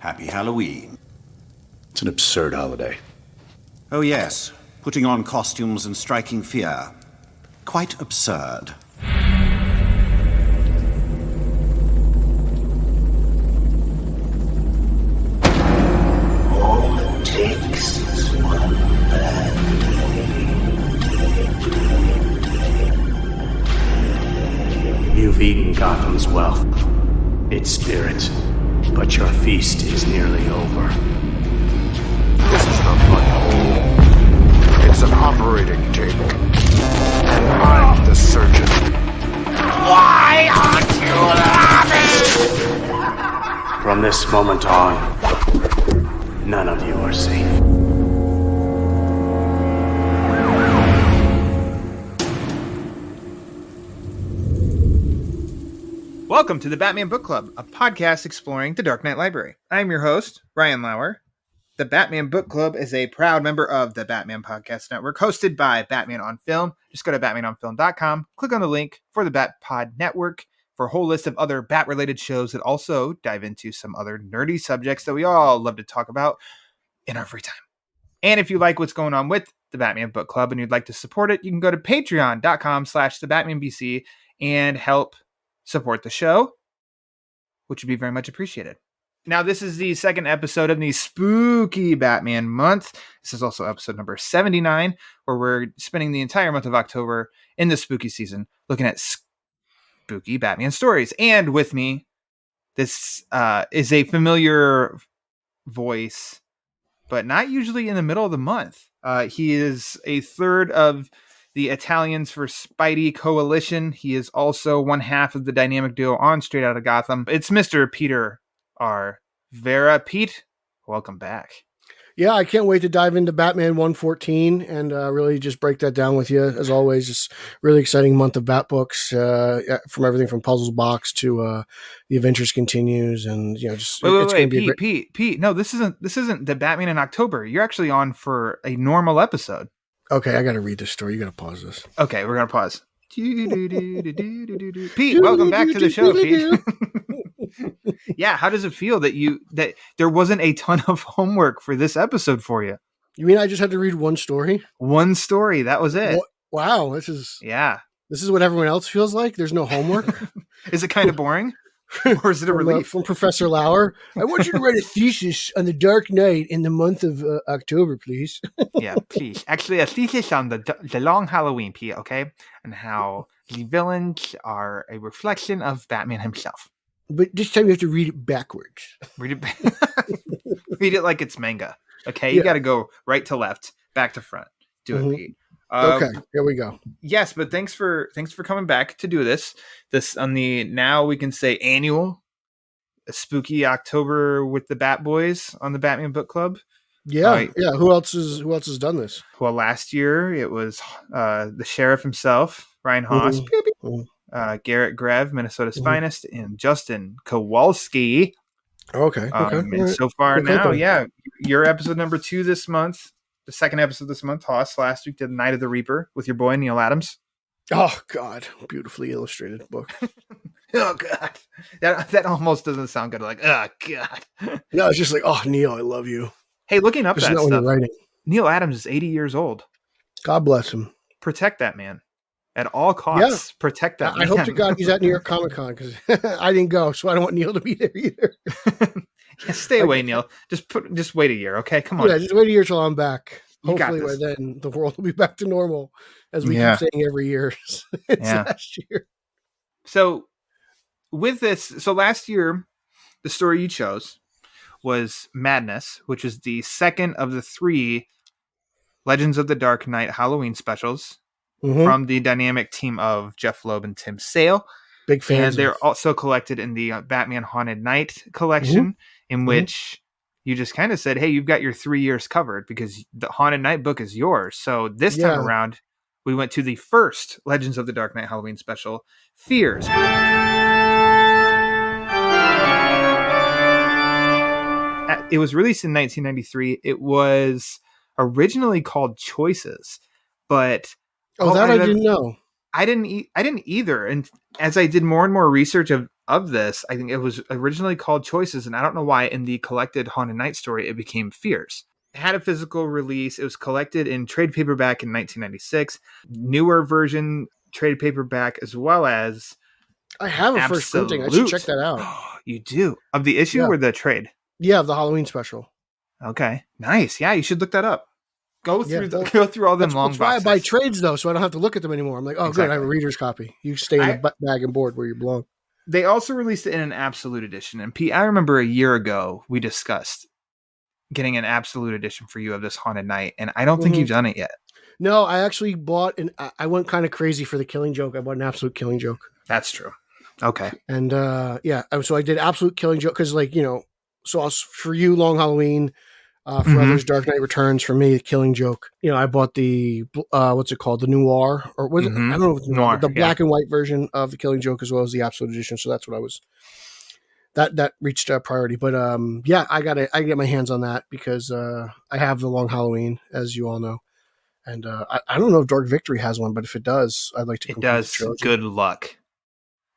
Happy Halloween. It's an absurd holiday. Oh yes, putting on costumes and striking fear. Quite absurd. All it takes is one bad day. You've eaten Gotham's wealth, its spirit, but your feast is nearly over. This is not my home. It's an operating table. And I'm the surgeon. Why aren't you laughing? From this moment on, none of you are safe. Welcome to the Batman Book Club, a podcast exploring the Dark Knight Library. I'm your host, Ryan Lauer. The Batman Book Club is a proud member of the Batman Podcast Network, hosted by Batman on Film. Just go to batmanonfilm.com, click on the link for the Bat Pod Network for a whole list of other Bat-related shows that also dive into some other nerdy subjects that we all love to talk about in our free time. And if you like what's going on with the Batman Book Club and you'd like to support it, you can go to patreon.com/thebatmanbc and help support the show, which would be very much appreciated. Now, this is the second episode of the spooky Batman month. This is also episode number 79, where we're spending the entire month of October in the spooky season looking at spooky Batman stories. And with me, this is a familiar voice, but not usually in the middle of the month. He is a third of the Italians for Spidey Coalition. He is also one half of the dynamic duo on Straight Outta Gotham. It's Mr. Peter R. Verra. Pete, welcome back. Yeah, I can't wait to dive into Batman 114 and really just break that down with you. As always, it's really exciting month of Bat books, from everything from Puzzles Box to The Adventures Continues, and just wait, Pete. No, this isn't the Batman in October. You're actually on for a normal episode. Okay, I got to read this story. You got to pause this. Okay, we're gonna pause. Pete, welcome back to the show, Pete. Yeah, how does it feel that there wasn't a ton of homework for this episode for you? You mean I just had to read one story? One story, that was it. Wow, this is what everyone else feels like. There's no homework. Is it kind of boring? Or is it a relief? From Professor Lauer. I want you to write a thesis on the Dark Knight in the month of October, please. Yeah, please. Actually, a thesis on the long Halloween, Pete, okay? And how the villains are a reflection of Batman himself. But this time you have to read it backwards. Read it like it's manga. Okay, you got to go right to left, back to front. Do it, Pete. Okay, here we go. Yes, but thanks for coming back to do this. This on the now we can say annual spooky October with the Bat Boys on the Batman Book Club. Yeah. Who else has done this? Well, last year it was the sheriff himself, Ryan Haas, Garrett Grev, Minnesota's finest, and Justin Kowalski. Okay. And so far now, your episode number 2 this month. The second episode this month, Haas, last week did Night of the Reaper with your boy Neil Adams. Oh, God. Beautifully illustrated book. Oh, God. That almost doesn't sound good. Like, oh, God. No, it's just like, oh, Neil, I love you. Hey, looking up that stuff, writing. Neil Adams is 80 years old. God bless him. Protect that man. At all costs, protect that man. I hope to God he's at New York Comic Con, because I didn't go, so I don't want Neil to be there either. Yeah, stay away, Neil. Just wait a year, okay? Come on. Yeah, just wait a year till I'm back. Hopefully by then the world will be back to normal, as we keep saying every year since last year. So with this, last year, the story you chose was Madness, which is the second of the 3 Legends of the Dark Knight Halloween specials from the dynamic team of Jeff Loeb and Tim Sale. Big fans. And they're also collected in the Batman Haunted Night collection, in which you just kind of said, hey, you've got your 3 years covered because the Haunted Night book is yours. So this time around, we went to the first Legends of the Dark Knight Halloween special, Fears. It was released in 1993. It was originally called Choices, but I didn't know. I didn't either. And as I did more and more research of of this, I think it was originally called Choices, and I don't know why in the collected Haunted Night story it became Fears. It had a physical release. It was collected in trade paperback in 1996, newer version trade paperback, as well as I have a first printing. I should check that out. You do? Of the issue or the trade? Yeah, the Halloween special. Okay, nice. Yeah, you should look that up. Go through all them that's, long that's why boxes. I buy trades, though, so I don't have to look at them anymore. I'm like, oh, good, I have a reader's copy. You stay in the bag and board where you belong. They also released it in an absolute edition. And Pete, I remember a year ago we discussed getting an absolute edition for you of this Haunted Night, and I don't think you've done it yet. No, I actually bought I went kind of crazy for the Killing Joke. I bought an Absolute Killing Joke. That's true. Okay. And so I did Absolute Killing Joke because, like, you know, so for you, Long Halloween. For others, Dark Knight Returns. For me, Killing Joke. You know, I bought the what's it called, the Noir, or was it? I don't know, if it's Noir, the black and white version of the Killing Joke, as well as the Absolute Edition. So that's what I was. That reached a priority, but I get my hands on that because I have the Long Halloween, as you all know, and I don't know if Dark Victory has one, but if it does, I'd like to. It does. Good luck.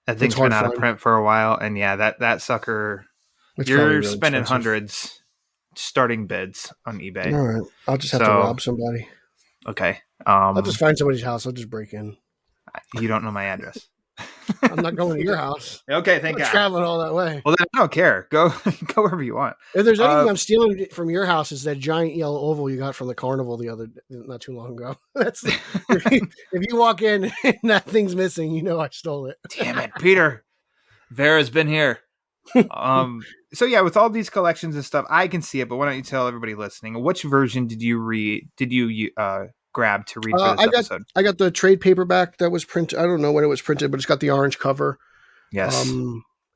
That thing's been out of print for a while, and that sucker. You're really spending expensive. Hundreds. Starting bids on eBay. All right, I'll just have to rob somebody. Okay, I'll just find somebody's house. I'll just break in. You don't know my address. I'm not going to your house. Okay, thank God. Traveling all that way. Well, then I don't care. Go wherever you want. If there's anything I'm stealing from your house, is that giant yellow oval you got from the carnival not too long ago. That's if you walk in and that thing's missing, you know I stole it. Damn it, Peter. Verra's been here. So yeah, with all these collections and stuff, I can see it, but why don't you tell everybody listening, which version did you grab to read for this episode? I got the trade paperback that was printed. I don't know when it was printed, but it's got the orange cover. Yes.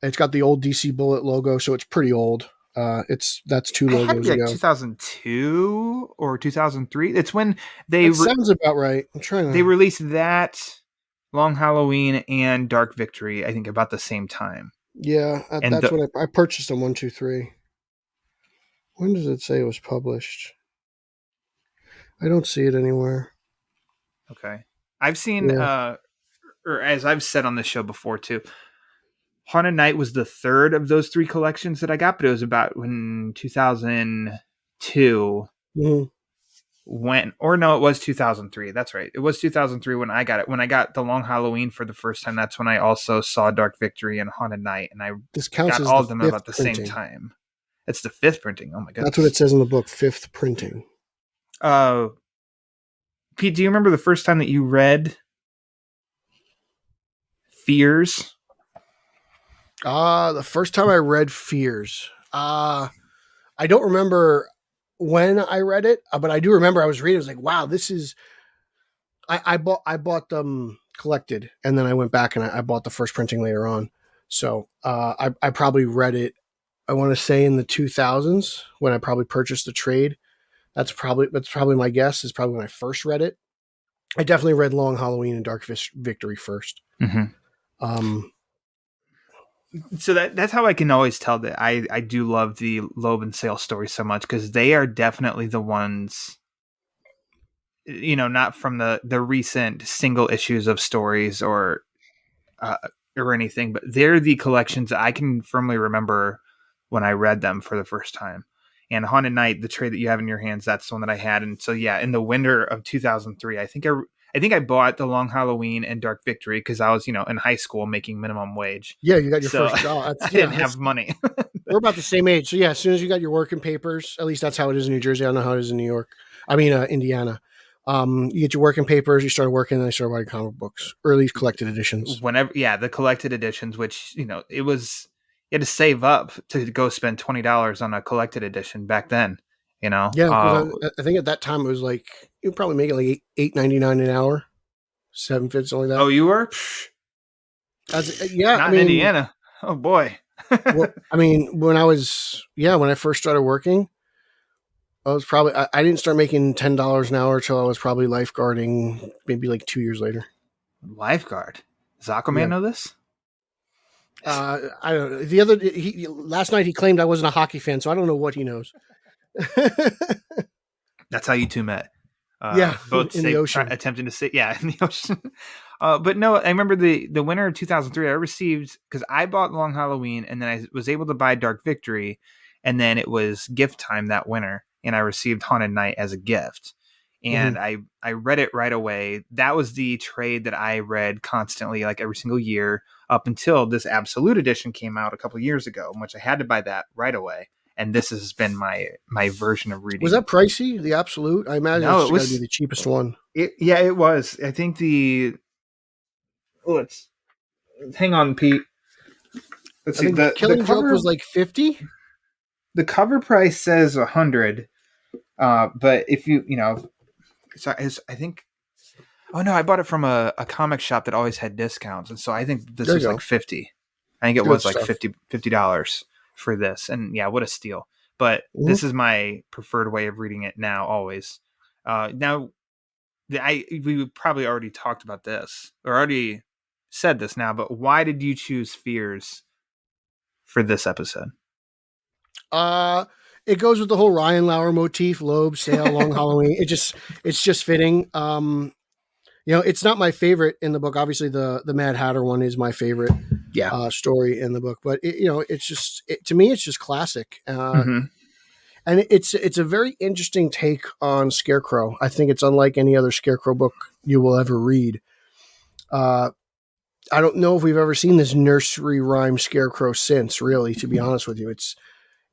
It's got the old DC Bullet logo, so it's pretty old. That's two logos had to be ago. Like 2002 or 2003. It's when sounds about right. They released that Long Halloween and Dark Victory, I think, about the same time. Yeah, that's when I purchased them. 1, 2, 3. When does it say it was published? I don't see it anywhere. Okay, I've seen, or as I've said on this show before too, Haunted Night was the third of those 3 collections that I got, but it was about when 2002. It was 2003. That's right. It was 2003 when I got it. When I got the Long Halloween for the first time, that's when I also saw Dark Victory and Haunted Night, and I got all of them about the same time. It's the 5th printing. Oh my goodness. That's what it says in the book, 5th printing. Pete, do you remember the first time that you read Fears? The first time I read Fears. I don't remember when I read it, but I do remember I was reading. I was like, wow, this is. I bought them collected, and then I went back and I bought the first printing later on. So I probably read it. I want to say in the 2000s when I probably purchased the trade. That's probably my guess. Is probably when I first read it. I definitely read Long Halloween and Dark Victory first. Mm-hmm. So that's how I can always tell that I do love the Loeb and Sale stories so much, because they are definitely the ones, you know, not from the recent single issues of stories or anything, but they're the collections that I can firmly remember when I read them for the first time. And Haunted Night, the trade that you have in your hands, that's the one that I had. And so, yeah, in the winter of 2003, I think I bought the Long Halloween and Dark Victory because I was, you know, in high school making minimum wage. Yeah, you got your first job. I didn't have money. We're about the same age. So, yeah, as soon as you got your working papers, at least that's how it is in New Jersey. I don't know how it is in New York. Indiana. You get your working papers, you started working, and then I started writing comic books, or at least collected editions. The collected editions, which, you know, you had to save up to go spend $20 on a collected edition back then, you know? Yeah, I think at that time it was like, you probably make it like $8.99 an hour, $7.50, something like that. Oh, you were? Not in Indiana. Oh boy. Well, when I first started working, I was probably, I didn't start making $10 an hour till I was probably lifeguarding maybe like 2 years later. Lifeguard? Does Aquaman know this? I don't know. Last night he claimed I wasn't a hockey fan, so I don't know what he knows. That's how you two met. Both in the ocean. attempting to save, in the ocean. But no, I remember the winter of 2003. I received, because I bought Long Halloween, and then I was able to buy Dark Victory, and then it was gift time that winter, and I received Haunted Night as a gift, and I read it right away. That was the trade that I read constantly, like every single year, up until this Absolute Edition came out a couple years ago, in which I had to buy that right away. And this has been my version of reading. Was that pricey, the Absolute? I imagine it was got to be the cheapest one. It was. I think hang on, Pete. Let's see. The Killing cover Joke was like 50. The cover price says 100. But if I think. Oh no, I bought it from a comic shop that always had discounts, and so I think this was like 50. I think it was like $50 for this, and yeah, what a steal. But this is my preferred way of reading it now, always. Now we probably already talked about this, or already said this now, but why did you choose Fears for this episode? It goes with the whole Ryan Lauer motif, Loeb, Sale, Long Halloween. It's just fitting. It's not my favorite in the book. Obviously the Mad Hatter one is my favorite story in the book, but to me, it's just classic. And it's a very interesting take on Scarecrow. I think it's unlike any other Scarecrow book you will ever read. I don't know if we've ever seen this nursery rhyme Scarecrow since, really, to be honest with you.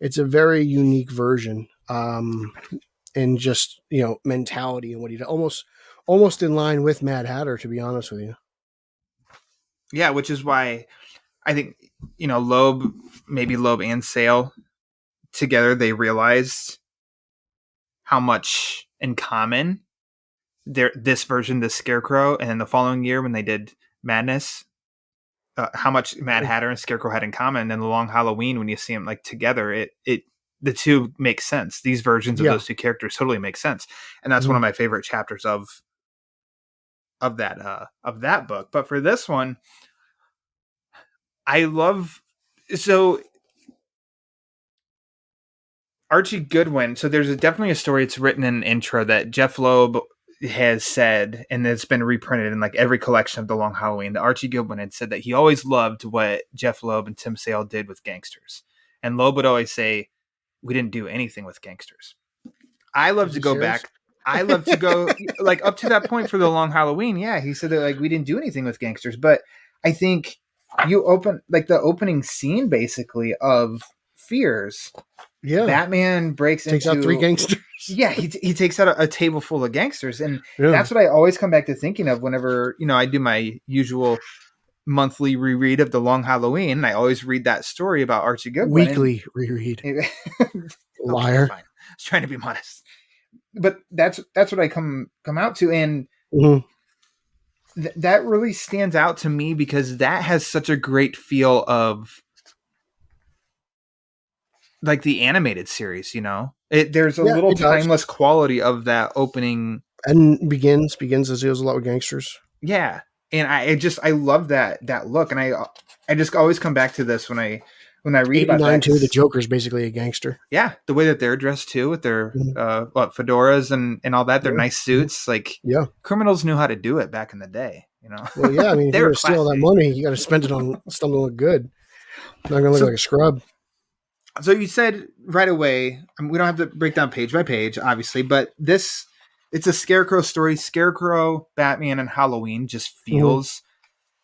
It's a very unique version, and just, mentality and what he does. Almost in line with Mad Hatter, to be honest with you. Yeah, which is why I think, Loeb and Sale together, they realized how much in common this version, this Scarecrow, and then the following year when they did Madness, how much Mad Hatter and Scarecrow had in common. And then the Long Halloween, when you see them like together, the two make sense. These versions of those two characters totally make sense, and that's one of my favorite chapters of that book. But for this one, I love Archie Goodwin. So there's definitely a story. It's written in an intro that Jeff Loeb has said, and it's been reprinted in like every collection of the Long Halloween, that Archie Goodwin had said that he always loved what Jeff Loeb and Tim Sale did with gangsters. And Loeb would always say, we didn't do anything with gangsters. I love to go back. I love to go like up to that point for the Long Halloween. Yeah, he said that like we didn't do anything with gangsters, but I think you open like the opening scene basically of Fears. Yeah, Batman takes out 3 gangsters. Yeah, he takes out a table full of gangsters, and that's what I always come back to thinking of whenever I do my usual monthly reread of the Long Halloween. I always read that story about Archie Goodwin. Weekly reread. Liar. Fine. I was trying to be modest, but that's what I come out to, and that really stands out to me because that has such a great feel of like the animated series. There's a little timeless quality of that opening, and begins as deals a lot with gangsters. Yeah. And I love that look, and I just always come back to this when I read about that. Too, the Joker's basically a gangster. Yeah, the way that they're dressed too, with their fedoras and all that, their nice suits. Like, criminals knew how to do it back in the day. Well, yeah, I mean, if you were to steal that money, you got to spend it on something to look good. Not going to look like a scrub. So you said right away, we don't have to break down page by page, obviously, but it's a Scarecrow story. Scarecrow, Batman, and Halloween just feels...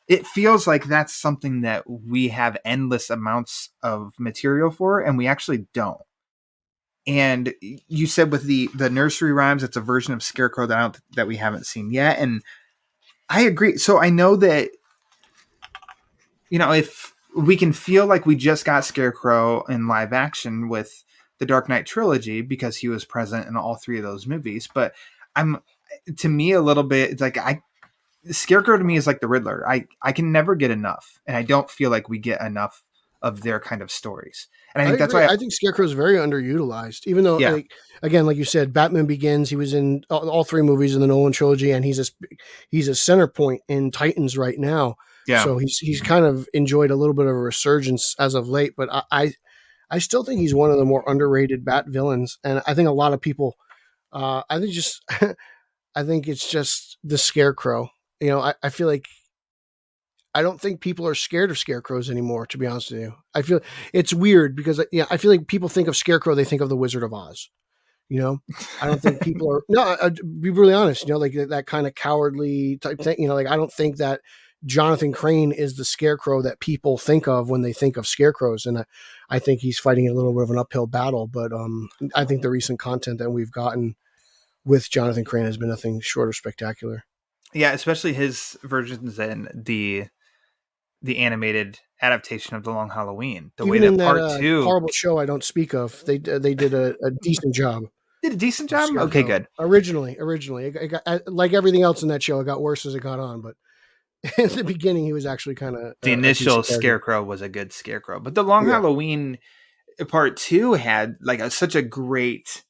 It feels like that's something that we have endless amounts of material for, and we actually don't. And you said with the nursery rhymes, it's a version of Scarecrow that we haven't seen yet. And I agree. So I know that, if we can feel like we just got Scarecrow in live action with the Dark Knight trilogy because he was present in all 3 of those movies, but to me a little bit, it's like Scarecrow to me is like the Riddler. I can never get enough, and I don't feel like we get enough of their kind of stories. And I think that's why I think Scarecrow is very underutilized, even though, again, like you said, Batman Begins, he was in all 3 movies in the Nolan trilogy, and he's a center point in Titans right now. Yeah. So he's kind of enjoyed a little bit of a resurgence as of late, but I still think he's one of the more underrated Bat villains, and I think a lot of people, I think just I think it's just the Scarecrow. You know, I feel like I don't think people are scared of scarecrows anymore, to be honest with you. I feel it's weird because I feel like people think of Scarecrow, they think of the Wizard of Oz. You know, I don't think people are, no, I'd be really honest, you know, like that kind of cowardly type thing. You know, like I don't think that Jonathan Crane is the Scarecrow that people think of when they think of scarecrows. And I think he's fighting a little bit of an uphill battle, but I think the recent content that we've gotten with Jonathan Crane has been nothing short of spectacular. Yeah, especially his versions in the animated adaptation of The Long Halloween. The Even way that in that part two horrible show I don't speak of, they did a decent job. did a decent of job. Scarecrow. Okay, good. Originally, it got, like everything else in that show, it got worse as it got on. But in the beginning, he was actually kind of The initial Scarecrow was a good Scarecrow, but the Long Halloween part two had like such a great.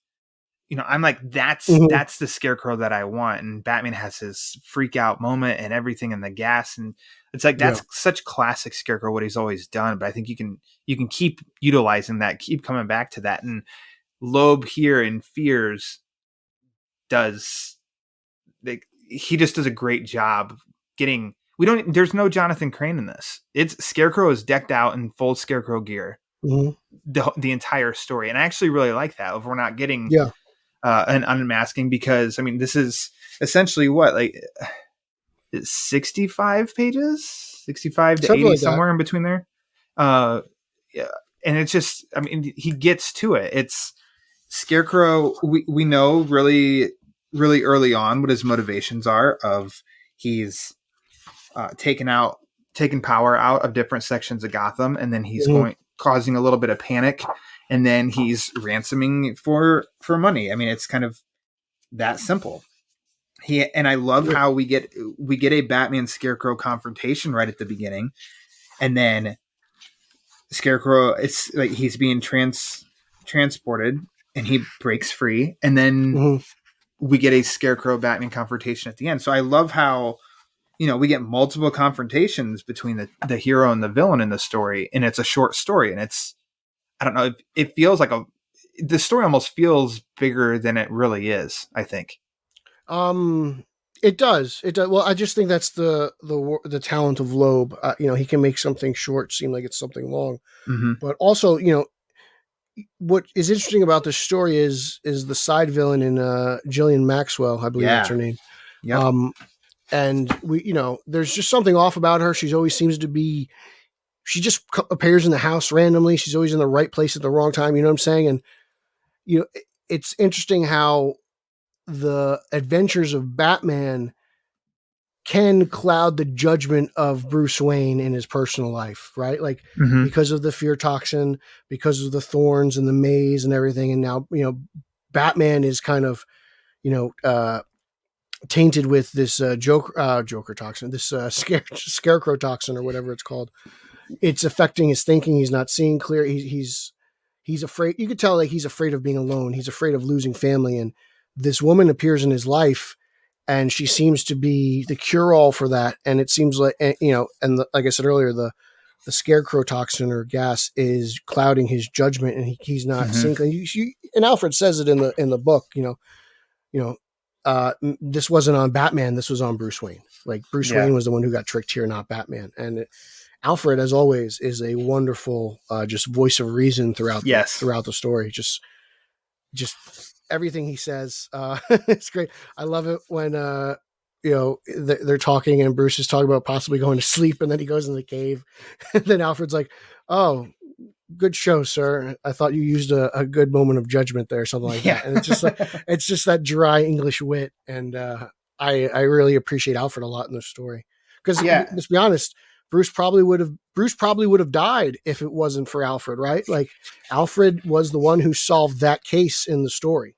You know, I'm like, that's the Scarecrow that I want. And Batman has his freak out moment and everything in the gas. And it's like, that's such classic Scarecrow, what he's always done. But I think you can keep utilizing that, keep coming back to that. And Loeb here in Fears he just does a great job getting, there's no Jonathan Crane in this. It's Scarecrow is decked out in full Scarecrow gear. The entire story. And I actually really like that. If we're not getting, an unmasking, because I mean, this is essentially what, like 65 pages, 65 to something 80, like somewhere in between there. And it's just, I mean, he gets to it. It's Scarecrow. We know really, really early on what his motivations are of he's taken power out of different sections of Gotham. And then he's causing a little bit of panic. And then he's ransoming for money. I mean, it's kind of that simple. And I love how we get a Batman Scarecrow confrontation right at the beginning, and then Scarecrow, it's like he's being transported, and he breaks free, and then we get a Scarecrow Batman confrontation at the end. So I love how we get multiple confrontations between the hero and the villain in the story, and it's a short story, and it's. I don't know. It feels like the story almost feels bigger than it really is, I think. It does. Well, I just think that's the talent of Loeb. He can make something short seem like it's something long, but also, what is interesting about this story is the side villain in Jillian Maxwell, I believe that's her name. Yep. And there's just something off about her. She always seems to be. She just appears in the house randomly. She's always in the right place at the wrong time. You know what I'm saying? And, it's interesting how the adventures of Batman can cloud the judgment of Bruce Wayne in his personal life, right? Like because of the fear toxin, because of the thorns and the maze and everything. And now, Batman is kind of, tainted with this Joker toxin, this Scarecrow toxin or whatever it's called. It's affecting his thinking. He's not seeing clear. He's afraid. You could tell like he's afraid of being alone. He's afraid of losing family. And this woman appears in his life, and she seems to be the cure all for that. And it seems like, like I said earlier, the Scarecrow toxin or gas is clouding his judgment, and he's not seeing. And Alfred says it in the book. This wasn't on Batman. This was on Bruce Wayne. Like Bruce Wayne was the one who got tricked here, not Batman. And Alfred, as always, is a wonderful just voice of reason throughout the story. Just everything he says, it's great. I love it when they're talking and Bruce is talking about possibly going to sleep, and then he goes in the cave, and then Alfred's like, "Oh, good show, sir. I thought you used a good moment of judgment there," or something like that. And it's just like it's just that dry English wit, and I really appreciate Alfred a lot in this story because let's be honest. Bruce probably would have died if it wasn't for Alfred, right? Like Alfred was the one who solved that case in the story.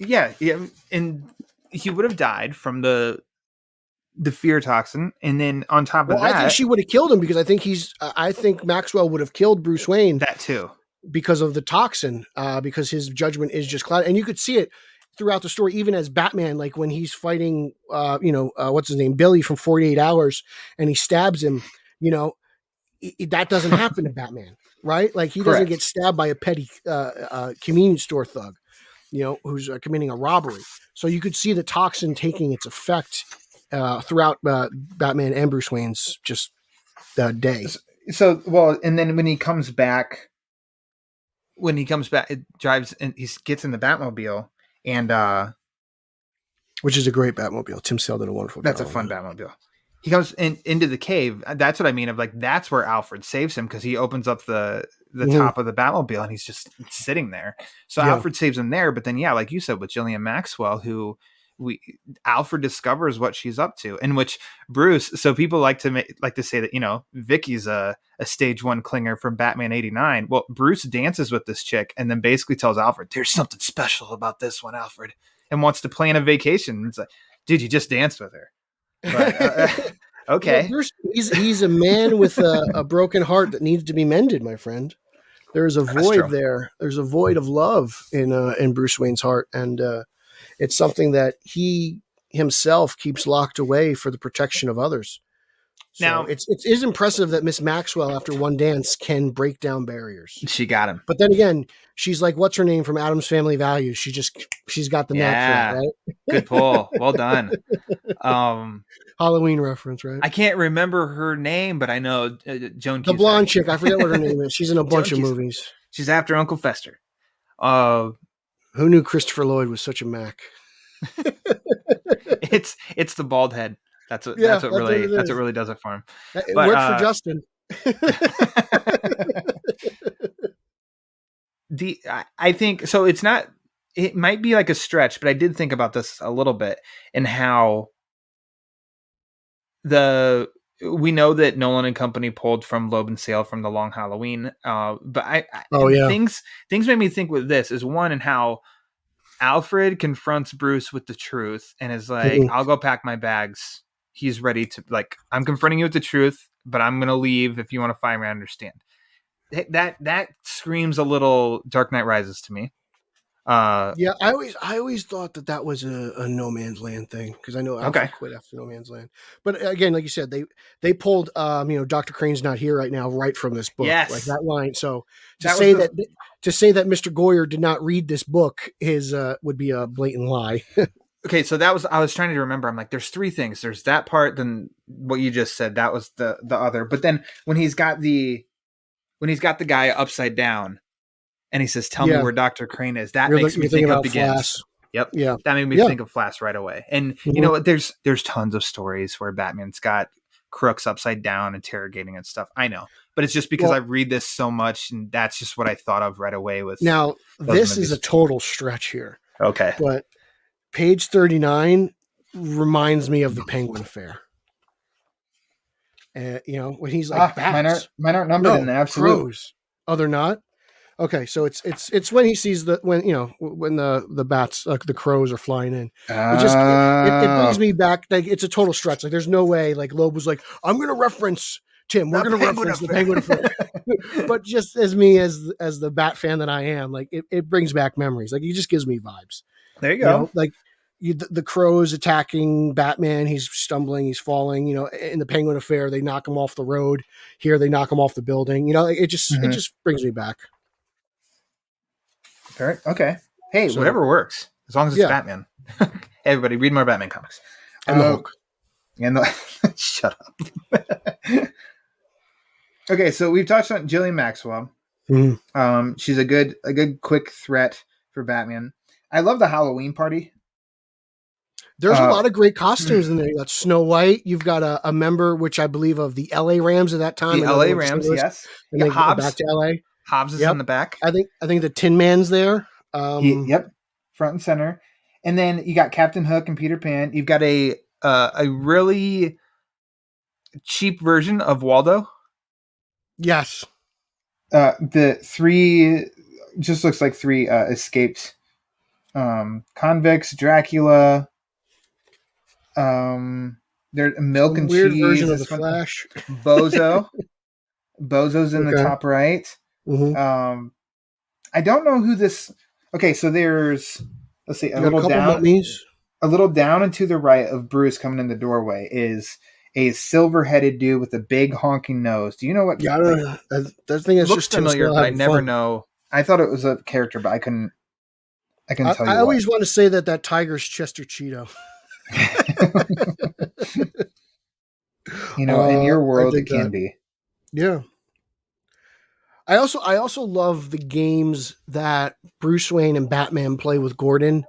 Yeah, and he would have died from the fear toxin, and then on top of that, I think she would have killed him because I think Maxwell would have killed Bruce Wayne. That too, because of the toxin, because his judgment is just clouded, and you could see it throughout the story, even as Batman, like when he's fighting, what's his name, Billy from 48 Hours, and he stabs him. That doesn't happen to Batman, right? Like he doesn't get stabbed by a petty convenience store thug. who's committing a robbery. So you could see the toxin taking its effect throughout Batman and Bruce Wayne's just day. So, well, and then when he comes back, it drives and he gets in the Batmobile, and which is a great Batmobile. Tim Sale did a wonderful job. that's a fun Batmobile. He comes into the cave. That's what I mean. Of like, that's where Alfred saves him, because he opens up the top of the Batmobile and he's just sitting there. So Alfred saves him there. But then, like you said, with Jillian Maxwell, who Alfred discovers what she's up to, in which Bruce. So people like to say that Vicky's a stage 1 clinger from Batman '89. Well, Bruce dances with this chick and then basically tells Alfred, "There's something special about this one, Alfred," and wants to plan a vacation. It's like, dude, you just danced with her. But, okay. Bruce, he's a man with a broken heart that needs to be mended, my friend. There's a void there. There's a void of love in Bruce Wayne's heart, and it's something that he himself keeps locked away for the protection of others. So now it is impressive that Miss Maxwell, after one dance, can break down barriers. She got him. But then again, she's like, what's her name from Addams Family Values? She's got the knack for it, right? Good pull. Well done. Halloween reference, right? I can't remember her name, but I know Joan. The blonde chick. I forget what her name is. She's in a bunch of movies. She's after Uncle Fester. Who knew Christopher Lloyd was such a Mac? It's the bald head. That's what really does it for him. It worked for Justin. I think so. It might be like a stretch, but I did think about this a little bit, and how we know that Nolan and company pulled from Loeb and Sale from The Long Halloween. But things made me think with this is one, and how Alfred confronts Bruce with the truth and is like, I'll go pack my bags. He's ready to, like, I'm confronting you with the truth, but I'm going to leave. If you want to fight me, I understand. That screams a little Dark Knight Rises to me. I always thought that was a No Man's Land thing, because I know Alfred quit after No Man's Land. But again, like you said, they pulled Dr. Crane's not here right now right from this book, like that line. So to say that Mr. Goyer did not read this book would be a blatant lie. Okay, so I was trying to remember. I'm like, there's 3 things. There's that part, then what you just said, that was the other. But then when he's got the guy upside down and he says, "Tell me where Dr. Crane is," that makes me think of Begins. Flash. Yep. Yeah. That made me think of Flash right away. And you know what? There's tons of stories where Batman's got crooks upside down interrogating and stuff. I know. But it's just because I read this so much, and that's just what I thought of right away with. Now, this is a total stretch here. Okay. But page 39 reminds me of the Penguin Affair. When he's like, bats. Mine aren't numbered in there. Absolutely. Crows. Oh, they're not? Okay, so it's when he sees when the bats, the crows are flying in. It brings me back. Like, it's a total stretch. Like, there's no way. Like, Loeb was like, I'm going to reference Tim. We're going to reference the Penguin Affair. But just as the Bat fan that I am, like, it brings back memories. Like, it just gives me vibes. There you go. The crows attacking Batman. He's stumbling. He's falling. In the Penguin Affair, they knock him off the road. Here, they knock him off the building. It just brings me back. Okay. Hey, whatever works, as long as it's Batman. Hey, everybody, read more Batman comics. And the Hulk. Shut up. Okay, so we've touched on Jillian Maxwell. Mm-hmm. She's a good quick threat for Batman. I love the Halloween party. There's a lot of great costumes in there. You got Snow White. You've got a member, which I believe of the LA Rams at that time. The LA Rams, yes. And they go back to LA. Hobbs is in the back. I think the Tin Man's there. Front and center. And then you got Captain Hook and Peter Pan. You've got a really cheap version of Waldo. Yes. The 3 just looks like 3 escaped convicts. Dracula. There's Milk and weird Cheese. Version of the Flash. Bozo. Bozo's in the top right. Mm-hmm. I don't know who this. Okay, so there's, let's see, a little down and to the right of Bruce coming in the doorway is a silver-headed dude with a big honking nose. Do you know what? Yeah, I don't know. I think it's looks just familiar, but I never know. I thought it was a character, but I couldn't. I can tell you I what. always want to say that tiger's Chester Cheeto. In your I world, it dig can that. be. Yeah. I also love the games that Bruce Wayne and Batman play with Gordon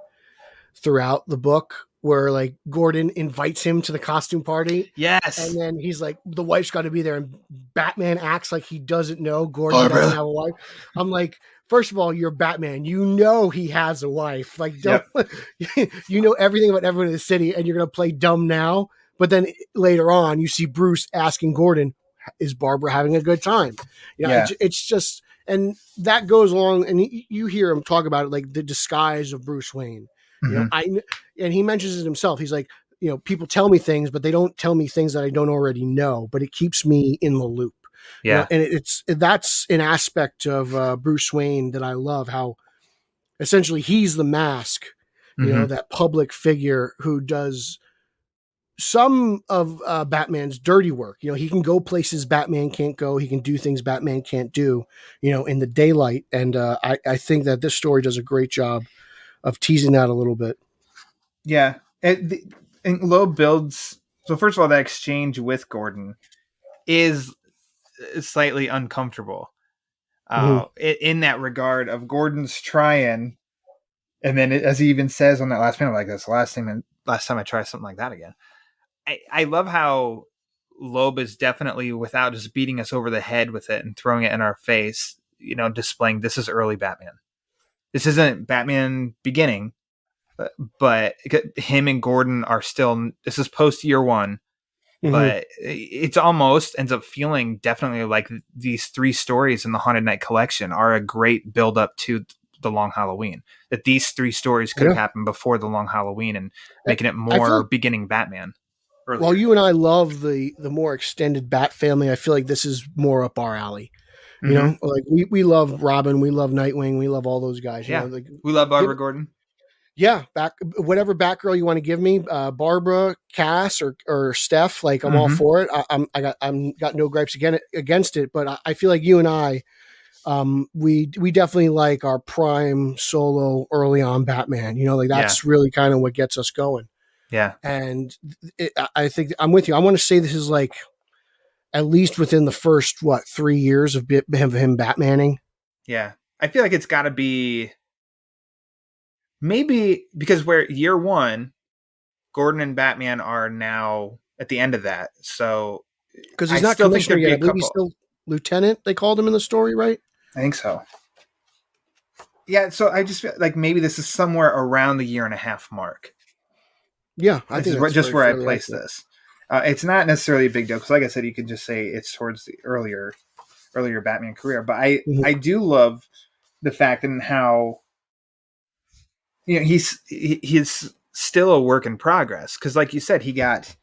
throughout the book, where like Gordon invites him to the costume party. Yes. And then he's like, the wife's got to be there. And Batman acts like he doesn't know Gordon doesn't have a wife. I'm like, first of all, you're Batman. You know he has a wife. Like, don't you know everything about everyone in the city, and you're going to play dumb now. But then later on, you see Bruce asking Gordon, is Barbara having a good time? You know, it's just, and that goes along, and you hear him talk about it, like the disguise of Bruce Wayne. You know, and he mentions it himself. He's like, you know, people tell me things, but they don't tell me things that I don't already know, but it keeps me in the loop. Yeah. You know, and that's an aspect of Bruce Wayne that I love, how essentially he's the mask, you know, that public figure who does some of Batman's dirty work. You know, he can go places Batman can't go. He can do things Batman can't do, you know, in the daylight. And I think that this story does a great job of teasing that a little bit. Yeah. And Loeb builds. So first of all, that exchange with Gordon is slightly uncomfortable in that regard of Gordon's trying. And then as he even says on that last panel, like, that's the last time I try something like that again. I love how Loeb is definitely, without just beating us over the head with it and throwing it in our face, you know, displaying this is early Batman. This isn't Batman beginning, but him and Gordon are still, this is post year one, but it's almost ends up feeling definitely like these 3 stories in the Haunted Night collection are a great build up to the Long Halloween, that these 3 stories could have happened before the Long Halloween and making it more beginning Batman. Earlier. While you and I love the more extended Bat family, I feel like this is more up our alley. You know, like we love Robin, we love Nightwing, we love all those guys. You know, like, we love Barbara Gordon. Yeah, whatever Batgirl you want to give me, Barbara, Cass, or Steph, like I'm all for it. I'm got no gripes against it, but I feel like you and I, we definitely like our prime solo early on Batman. You know, like that's really kind of what gets us going. Yeah. And I think I'm with you. I want to say this is like at least within the first, 3 years of him Batmaning. Yeah. I feel like it's got to be maybe because where year one, Gordon and Batman are now at the end of that. So because he's not commissioner yet. I believe he's still lieutenant. They called him in the story, right? I think so. Yeah. So I just feel like maybe this is somewhere around the 1.5 year mark. Yeah, I think that's just where I place this. It's not necessarily a big deal because, like I said, you can just say it's towards the earlier Batman career. But I do love the fact and how, you know, he's still a work in progress because, like you said, he got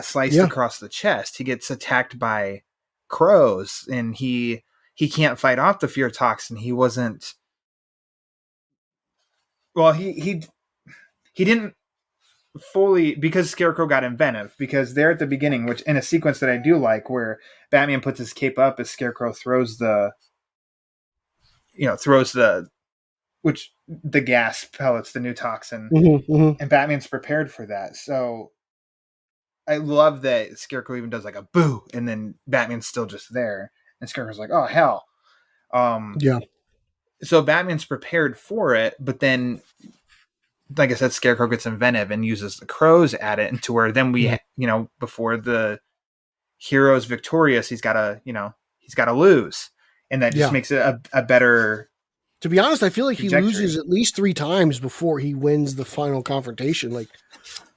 sliced across the chest. He gets attacked by crows, and he can't fight off the fear toxin. He wasn't. Well, he didn't fully, because Scarecrow got inventive, because they're at the beginning, which in a sequence that I do like, where Batman puts his cape up as Scarecrow throws the gas pellets, the new toxin, and Batman's prepared for that. So I love that Scarecrow even does like a boo, and then Batman's still just there, and Scarecrow's like, oh hell. So Batman's prepared for it, but then, like I said, Scarecrow gets inventive and uses the crows at it, and to where then we, you know, before the hero's victorious, he's got to lose, and that just makes it a better. To be honest, I feel like trajectory. He loses at least 3 times before he wins the final confrontation. Like,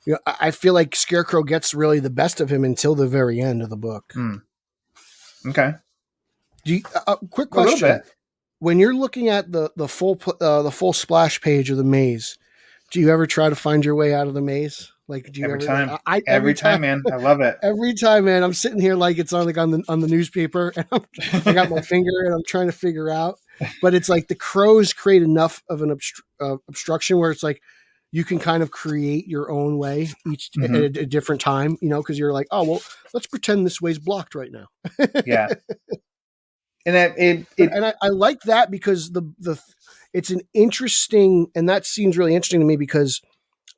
you know, I feel like Scarecrow gets really the best of him until the very end of the book. Okay. Quick question: when you're looking at the full splash page of the maze, do you ever try to find your way out of the maze? Like, do you every time? Every time, man. I love it. Every time, man. I'm sitting here like it's on the newspaper, and I got my finger, and I'm trying to figure out. But it's like the crows create enough of an obstruction where it's like you can kind of create your own way each at a different time, you know, because you're like, oh well, let's pretend this way's blocked right now. Yeah. And that and I like that because it's an interesting, and that seems really interesting to me because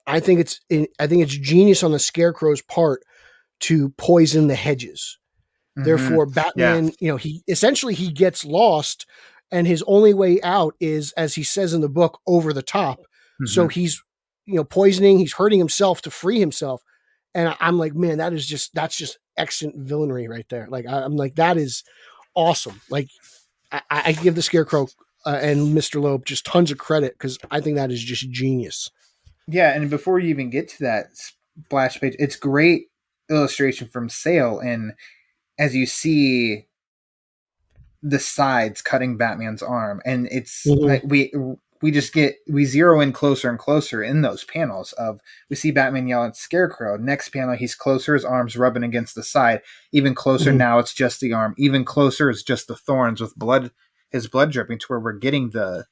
I think it's genius on the Scarecrow's part to poison the hedges. Therefore, Batman, he essentially gets lost, and his only way out is, as he says in the book, over the top. So he's, poisoning, he's hurting himself to free himself. And I'm like, man, that's just excellent villainry right there. Like, I'm like, that is awesome. Like, I give the Scarecrow and Mr. Loeb just tons of credit because I think that is just genius. Yeah, and before you even get to that splash page, it's great illustration from Sale, and as you see the sides cutting Batman's arm, and it's like we zero in closer and closer in those panels of, we see Batman yell at Scarecrow. Next panel, he's closer, his arm's rubbing against the side. Even closer now, it's just the arm. Even closer is just the thorns with his blood dripping, to where we're getting the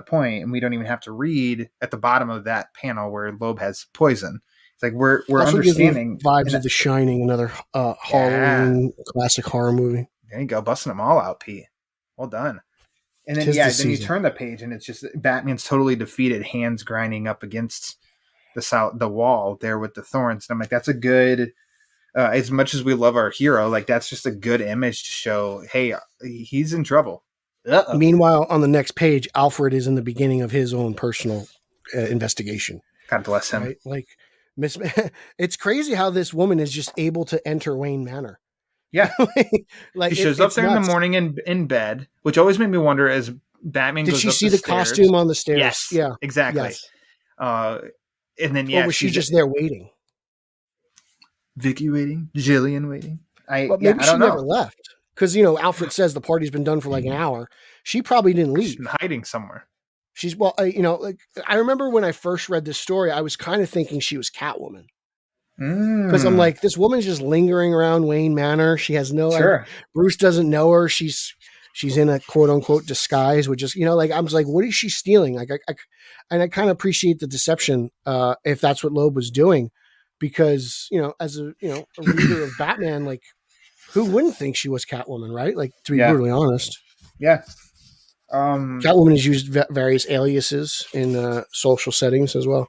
point, and we don't even have to read at the bottom of that panel where Loeb has poison. It's like we're also understanding vibes of The Shining, another Halloween classic horror movie. There you go, busting them all out, Pete. Well done. And then then you turn the page, and it's just Batman's totally defeated, hands grinding up against the wall there with the thorns. And I'm like, that's a good. As much as we love our hero, like, that's just a good image to show, hey, he's in trouble. Uh-oh. Meanwhile, on the next page, Alfred is in the beginning of his own personal investigation. God bless him. Right? Like, it's crazy how this woman is just able to enter Wayne Manor. Yeah. Like, he shows up there in the morning in bed, which always made me wonder, as Batman goes up the stairs. Did she see the costume on the stairs? Yes. Yeah. Exactly. Yes. And then, or was she just there waiting? Vicky waiting? Jillian waiting? But maybe she never left. Because, Alfred says the party's been done for like an hour. She probably didn't leave. She's been hiding somewhere. She's, like, I remember when I first read this story, I was kind of thinking she was Catwoman. Because I'm like, this woman's just lingering around Wayne Manor. She has no, Bruce doesn't know her. She's in a quote unquote disguise, which is, like, I was like, what is she stealing? Like, I kind of appreciate the deception, if that's what Loeb was doing, because, as a reader of Batman, like, who wouldn't think she was Catwoman, right? Like, to be brutally honest. Yeah. Catwoman has used various aliases in social settings as well.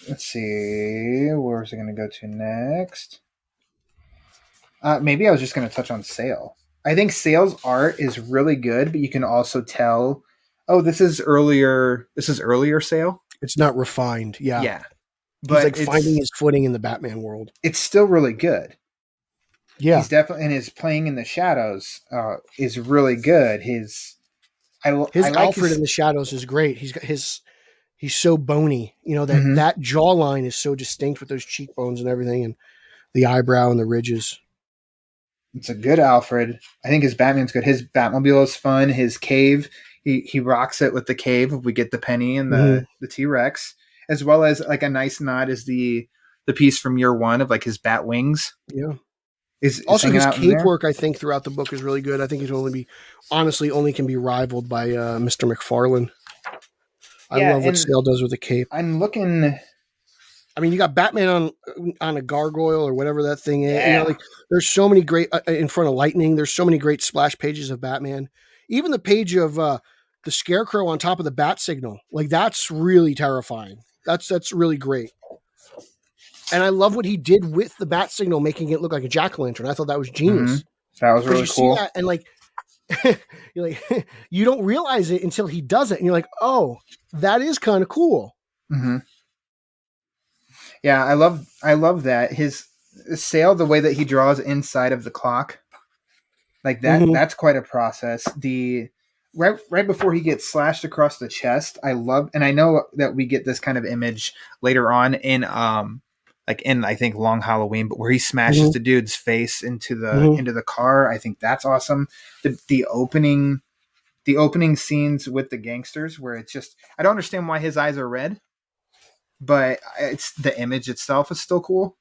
Let's see. Where's it going to go to next? Maybe I was just going to touch on Sale. I think Sale's art is really good, but you can also tell, this is earlier Sale. It's not refined. Yeah. Yeah. But he's like finding his footing in the Batman world. It's still really good. Yeah. He's definitely, and his playing in the shadows is really good. His Alfred in the shadows is great. He's so bony, that jawline is so distinct with those cheekbones and everything, and the eyebrow and the ridges. It's a good Alfred. I think his Batman's good. His Batmobile is fun. His cave, he rocks it with the cave. We get the penny and the T-Rex, as well as like a nice nod is the piece from year one of like his bat wings. Yeah. Is also his cape work, I think, throughout the book is really good. I think he's only can be rivaled by Mr. McFarlane. I love what Sale does with the cape. I'm looking. I mean, you got Batman on a gargoyle or whatever that thing is. Yeah. There's so many great in front of lightning. There's so many great splash pages of Batman. Even the page of the Scarecrow on top of the bat signal, like, that's really terrifying. That's really great. And I love what he did with the bat signal, making it look like a jack-o'-lantern. I thought that was genius. Mm-hmm. That was really cool. See that and like, you're like, you don't realize it until he does it, and you're like, oh, that is kind of cool. Mm-hmm. Yeah, I love that. His Sale, the way that he draws inside of the clock, like that, that's quite a process. The right before he gets slashed across the chest, I love, and I know that we get this kind of image later on in I think Long Halloween, but where he smashes the dude's face into the car. I think that's awesome. The opening scenes with the gangsters, where it's just, I don't understand why his eyes are red, but it's the image itself is still cool.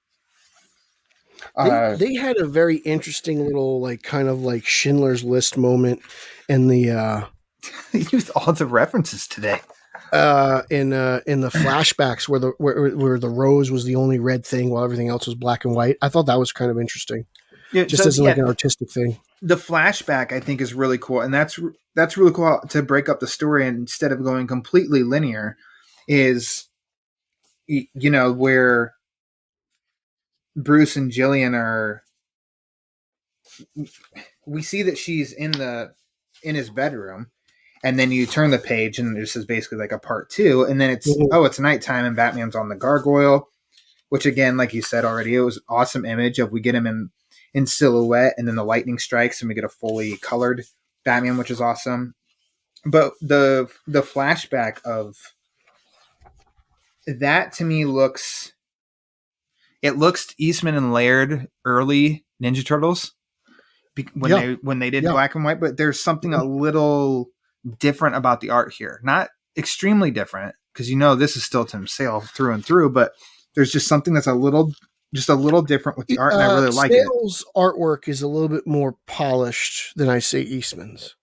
They had a very interesting little, like, kind of like Schindler's List moment in the they used all the references today. In the flashbacks where the rose was the only red thing while everything else was black and white. I thought that was kind of interesting. Yeah, just so, as like an artistic thing. the flashback I think is really cool, and that's really cool to break up the story. And instead of going completely linear, is where Bruce and Jillian are. We see that she's in his bedroom, and then you turn the page, and this is basically like a part 2, and then it's it's nighttime, and Batman's on the gargoyle, which again, like you said already, it was an awesome image of we get him in silhouette, and then the lightning strikes, and we get a fully colored Batman, which is awesome. But the flashback of that to me looks Eastman and Laird early Ninja Turtles when they did black and white, but there's something a little different about the art here. Not extremely different, because this is still Tim Sale through and through, but there's just something that's a little different with the art, and I really like it. Sale's artwork is a little bit more polished than I say Eastman's.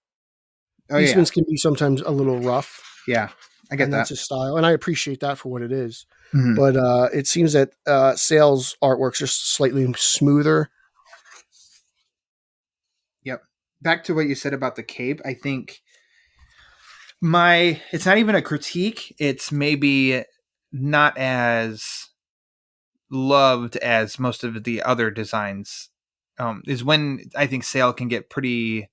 Oh, Eastman's can be sometimes a little rough. Yeah, I get that. That's his style, and I appreciate that for what it is. Mm-hmm. But it seems that Sale's artwork's just slightly smoother. Yep. Back to what you said about the cape, I think it's not even a critique. It's maybe not as loved as most of the other designs. Is when I think Sale can get pretty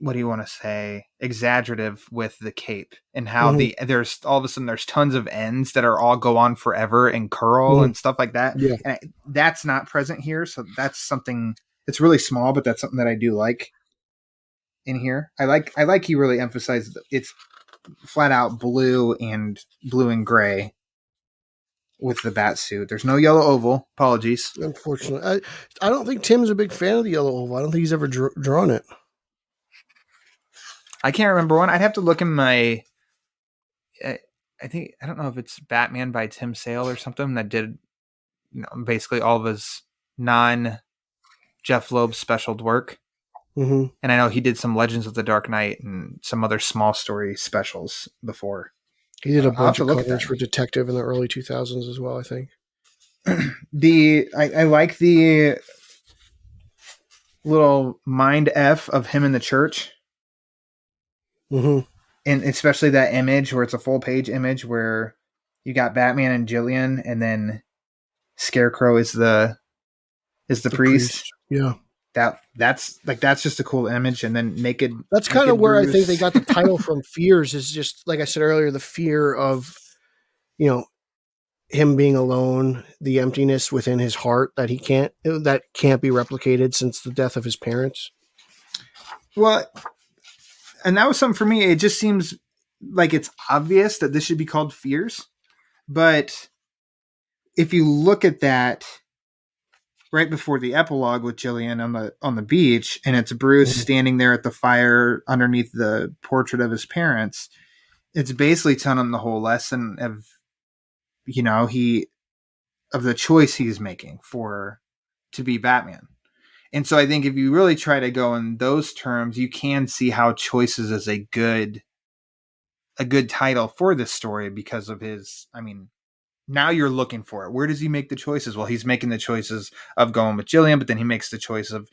what do you want to say, exaggerative with the cape, and how there's all of a sudden there's tons of ends that are all go on forever and curl and stuff like that. Yeah. And that's not present here. So that's something, it's really small, but that's something that I do like in here. I like he really emphasized it's flat out blue and gray with the bat suit. There's no yellow oval. Apologies. Unfortunately, I don't think Tim's a big fan of the yellow oval. I don't think he's ever drawn it. I can't remember one. I'd have to look in my. I don't know if it's Batman by Tim Sale or something that did, basically all of his non-Jeff Loeb specialed work. Mm-hmm. And I know he did some Legends of the Dark Knight and some other small story specials before. He did a bunch of covers for Detective in the early 2000s as well, I think. I like the little mind F of him in the church. Mm-hmm. And especially that image where it's a full page image where you got Batman and Jillian, and then Scarecrow is the priest. Yeah. That's just a cool image. And then that's kind of where Bruce. I think they got the title from. Fears is just, like I said earlier, the fear of, him being alone, the emptiness within his heart that can't be replicated since the death of his parents. Well, and that was something for me. It just seems like it's obvious that this should be called Fears. But if you look at that right before the epilogue with Jillian on the beach, and it's Bruce standing there at the fire underneath the portrait of his parents, it's basically telling him the whole lesson of, of the choice he's making to be Batman. And so I think if you really try to go in those terms, you can see how Choices is a good title for this story because of his, now you're looking for it. Where does he make the choices? Well, he's making the choices of going with Jillian, but then he makes the choice of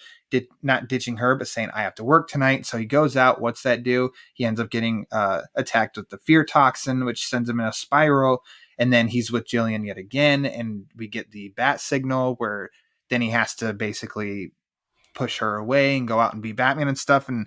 not ditching her, but saying, I have to work tonight. So he goes out. What's that do? He ends up getting attacked with the fear toxin, which sends him in a spiral. And then he's with Jillian yet again. And we get the bat signal where then he has to basically push her away and go out and be Batman and stuff. And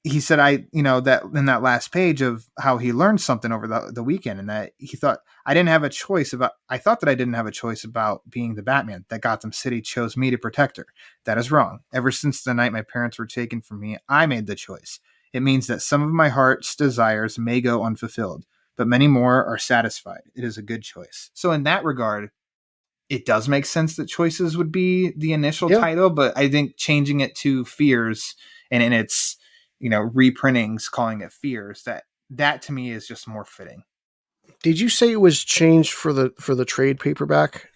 he said, that in that last page of how he learned something over the weekend, and that he thought I thought that I didn't have a choice about being the Batman, that Gotham City chose me to protect her. That is wrong. Ever since the night my parents were taken from me, I made the choice. It means that some of my heart's desires may go unfulfilled, but many more are satisfied. It is a good choice. So in that regard, it does make sense that Choices would be the initial title, but I think changing it to Fears and in its, reprintings, calling it Fears, that to me is just more fitting. Did you say it was changed for the trade paperback?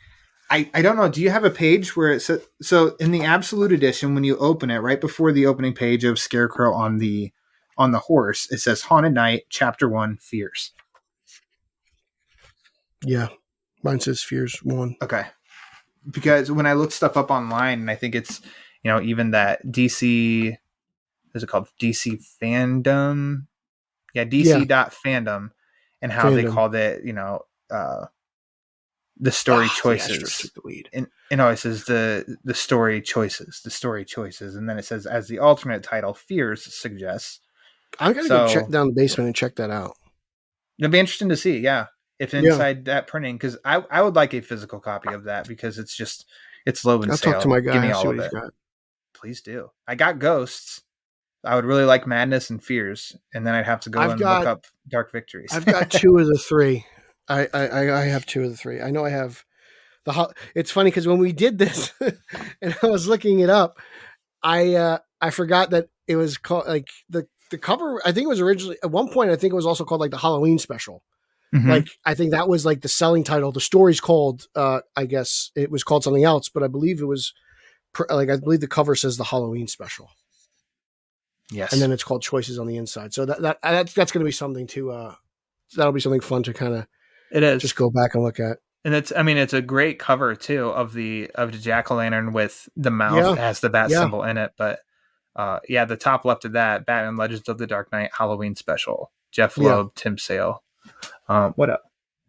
I don't know. Do you have a page where it says, so in the Absolute Edition, when you open it, right before the opening page of Scarecrow on the horse, it says Haunted Night, Chapter 1, Fears. Yeah. Mine says Fears 1. Okay. because when I look stuff up online, and I think it's, even that DC, is it called DC fandom? Yeah, DC.fandom, and how they called it, the story choices. And it says the story choices, and then it says, as the alternate title, Fears suggests. I'm gonna go check down the basement and check that out. It'd be interesting to see, if inside that printing, because I would like a physical copy of that, because it's low in sale. I'll talk to my guy. Give me see all what of he's it. got. Please do. I got Ghosts. I would really like Madness and Fears, and then I'd have to go look up Dark Victories. I've got 2 of the 3. I have 2 of the 3. I know I have it's funny because when we did this and I was looking it up, I forgot that it was called like the cover. I think it was originally at one point. I think it was also called like the Halloween special. Mm-hmm. Like I think that was like the selling title. The story's called. I guess it was called something else, but I believe it was I believe the cover says the Halloween special. Yes, and then it's called Choices on the inside. So that's going to be something to. That'll be something fun to kind of. It is just go back and look at. And it's a great cover too of the jack-o'-lantern with the mouth that has the bat symbol in it. But the top left of that, Batman Legends of the Dark Knight Halloween special, Jeff Loeb, Tim Sale. What else?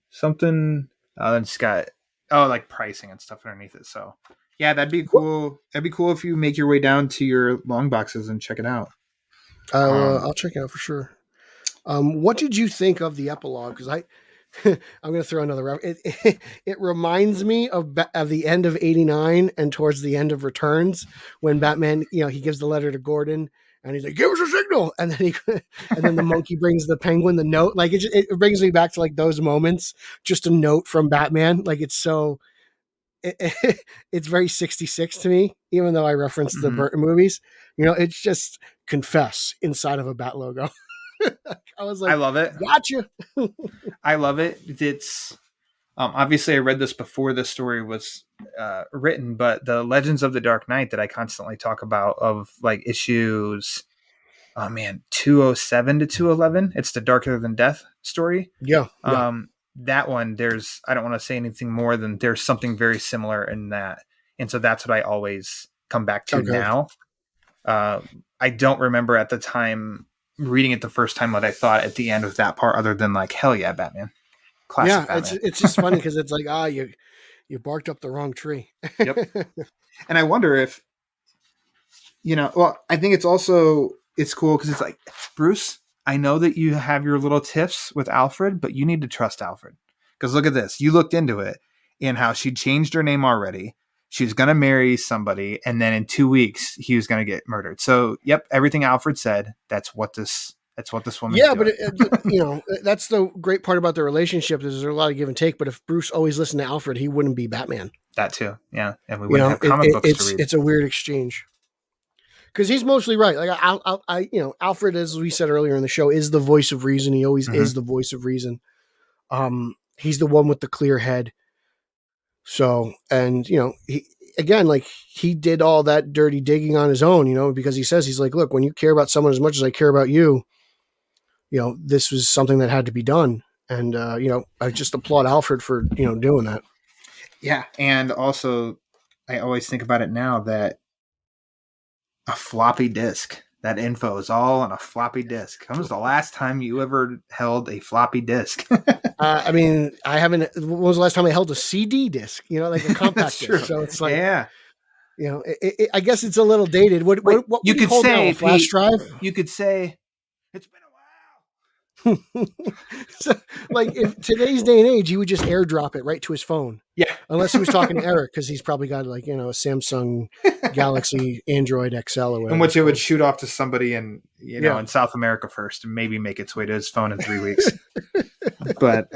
Something it's got like pricing and stuff underneath it. So that'd be cool. That'd be cool if you make your way down to your long boxes and check it out. I'll check it out for sure. What did you think of the epilogue? Because I'm going to throw another. It reminds me of the end of '89 and towards the end of Returns, when Batman, he gives the letter to Gordon and he's like, "Give us a signal," and then the monkey brings the penguin the note. Like it brings me back to like those moments. Just a note from Batman. Like it's so. It's very 66 to me, even though I referenced the Burton movies. It's just confess inside of a bat logo. I was like, I love it. Gotcha. I love it. It's obviously I read this before this story was written, but the Legends of the Dark Knight that I constantly talk about of like issues, 207 to 211. It's the Darker Than Death story. Yeah. That one, I don't want to say anything more than there's something very similar in that. And so that's what I always come back to now. I don't remember at the time reading it the first time what I thought at the end of that part, other than like, hell yeah, Batman. Classic Batman. It's just funny because it's like, you barked up the wrong tree. Yep. And I wonder if, I think it's cool because it's like, Bruce, I know that you have your little tiffs with Alfred, but you need to trust Alfred. Because look at this. You looked into it and how she changed her name already. She's going to marry somebody. And then in 2 weeks, he was going to get murdered. So, everything Alfred said, that's what this woman. Yeah, but that's the great part about the relationship is there's a lot of give and take. But if Bruce always listened to Alfred, he wouldn't be Batman. That too. Yeah. And we wouldn't have comic books to read. It's a weird exchange. Because he's mostly right. Like Alfred, as we said earlier in the show, is the voice of reason. He always is the voice of reason. He's the one with the clear head. So, and he did all that dirty digging on his own, because he says, he's like, look, when you care about someone as much as I care about you, this was something that had to be done. And, I just applaud Alfred for, doing that. Yeah. And also I always think about it now that a floppy disk, that info is all on a floppy disk. When was the last time you ever held a floppy disk? I haven't. When was the last time I held a CD disc? Like a compact disc. So it's like, I guess it's a little dated. What you could say now, a flash drive? You could say it's been a while. So, like, if today's day and age, he would just airdrop it right to his phone. Yeah, unless he was talking to Eric, because he's probably got like a Samsung Galaxy Android XL or whatever. In which it would shoot off to somebody in in South America first, and maybe make its way to his phone in 3 weeks. But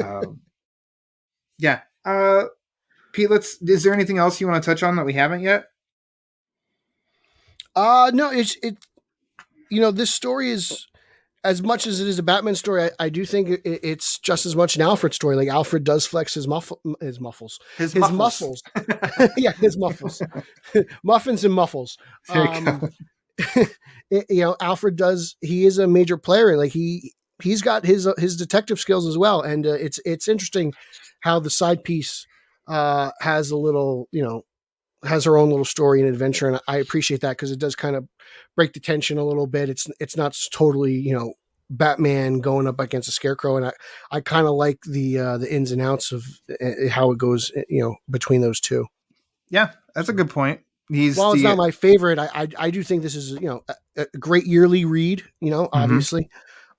Pete, is there anything else you want to touch on that we haven't yet? No, this story is, as much as it is a Batman story, I do think it's just as much an Alfred story. Like Alfred does flex his muscles. His muscles. Yeah, his muffles. Muffins and muffles. Alfred does. He is a major player. Like he's got his detective skills as well. And it's interesting how the side piece has a little has her own little story and adventure, and I appreciate that because it does kind of break the tension a little bit. It's not totally, you know, Batman going up against a Scarecrow, and I kind of like the ins and outs of how it goes, you know, between those two. Yeah, that's a good point. While it's not my favorite, I do think this is, you know, a great yearly read, you know, obviously,